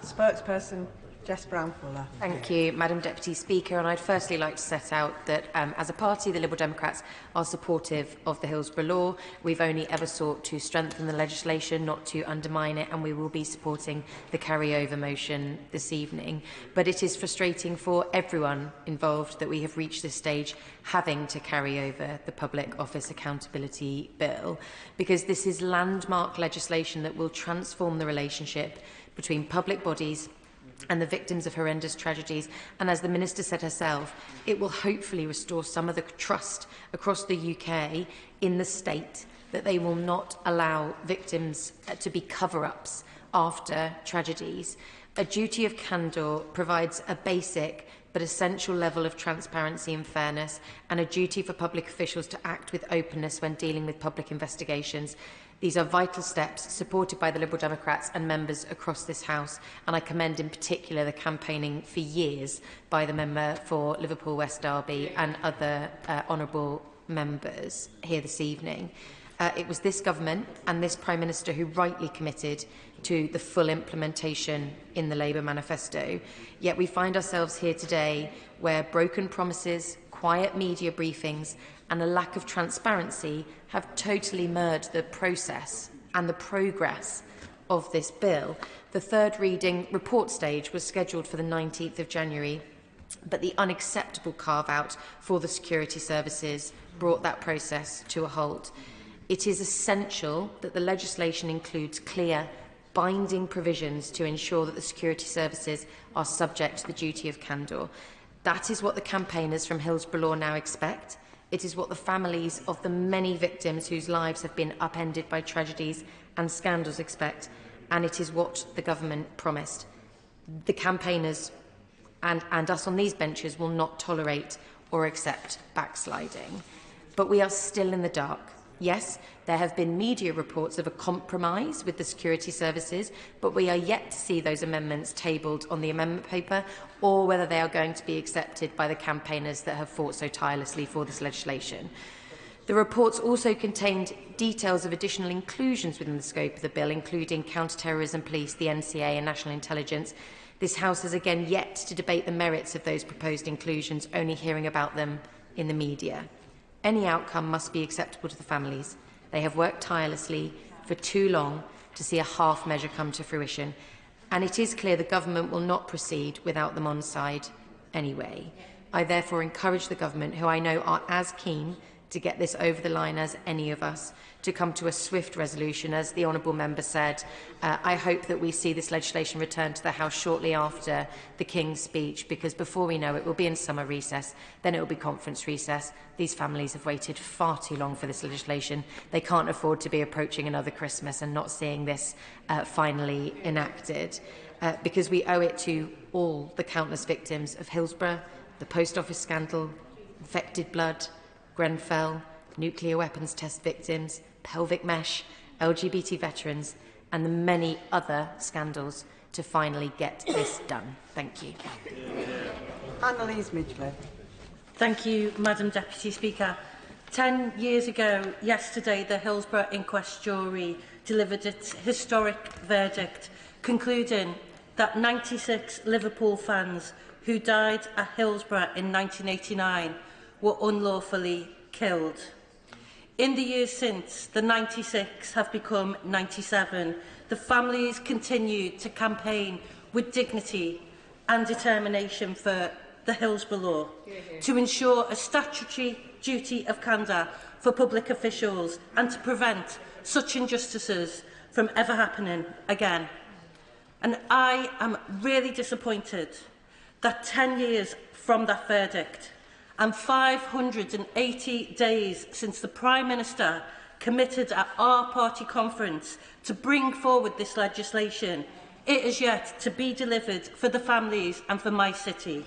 Spokesperson Jess Brown-Fuller. Thank you, Madam Deputy Speaker. And I'd firstly like to set out that as a party, the Liberal Democrats are supportive of the Hillsborough Law. We've only ever sought to strengthen the legislation, not to undermine it, and we will be supporting the carryover motion this evening. But it is frustrating for everyone involved that we have reached this stage having to carry over the Public Office Accountability Bill, because this is landmark legislation that will transform the relationship between public bodies and the victims of horrendous tragedies. And as the Minister said herself, it will hopefully restore some of the trust across the UK in the state that they will not allow victims to be cover-ups after tragedies. A duty of candour provides a basic but essential level of transparency and fairness, and a duty for public officials to act with openness when dealing with public investigations. These are vital steps supported by the Liberal Democrats and members across this House, and I commend in particular the campaigning for years by the member for Liverpool West Derby and other honourable members here this evening. It was this government and this Prime Minister who rightly committed to the full implementation in the Labour manifesto. Yet we find ourselves here today where broken promises, quiet media briefings and a lack of transparency have totally marred the process and the progress of this bill. The third reading report stage was scheduled for the 19th of January, but the unacceptable carve-out for the security services brought that process to a halt. It is essential that the legislation includes clear, binding provisions to ensure that the security services are subject to the duty of candour. That is what the campaigners from Hillsborough Law now expect. It is what the families of the many victims whose lives have been upended by tragedies and scandals expect, and it is what the government promised. The campaigners and us on these benches will not tolerate or accept backsliding. But we are still in the dark. Yes, there have been media reports of a compromise with the security services, but we are yet to see those amendments tabled on the amendment paper, or whether they are going to be accepted by the campaigners that have fought so tirelessly for this legislation. The reports also contained details of additional inclusions within the scope of the bill, including counter-terrorism police, the NCA and national intelligence. This House has again yet to debate the merits of those proposed inclusions, only hearing about them in the media. Any outcome must be acceptable to the families. They have worked tirelessly for too long to see a half measure come to fruition, and it is clear the government will not proceed without them on side anyway. I therefore encourage the government, who I know are as keen to get this over the line as any of us, to come to a swift resolution. As the honourable member said, I hope that we see this legislation return to the House shortly after the King's speech, because before we know it, we'll be in summer recess, then it will be conference recess. These families have waited far too long for this legislation. They can't afford to be approaching another Christmas and not seeing this finally enacted, because we owe it to all the countless victims of Hillsborough, the post office scandal, infected blood, Grenfell, nuclear weapons test victims, pelvic mesh, LGBT veterans, and the many other scandals to finally get this done. Thank you. Annalise Midgley. Thank you, Madam Deputy Speaker. 10 years ago, yesterday, the Hillsborough inquest jury delivered its historic verdict, concluding that 96 Liverpool fans who died at Hillsborough in 1989 were unlawfully killed. In the years since, the 96 have become 97. The families continued to campaign with dignity and determination for the Hillsborough Law to ensure a statutory duty of candour for public officials and to prevent such injustices from ever happening again. And I am really disappointed that 10 years from that verdict and 580 days since the Prime Minister committed at our party conference to bring forward this legislation, it is yet to be delivered for the families and for my city.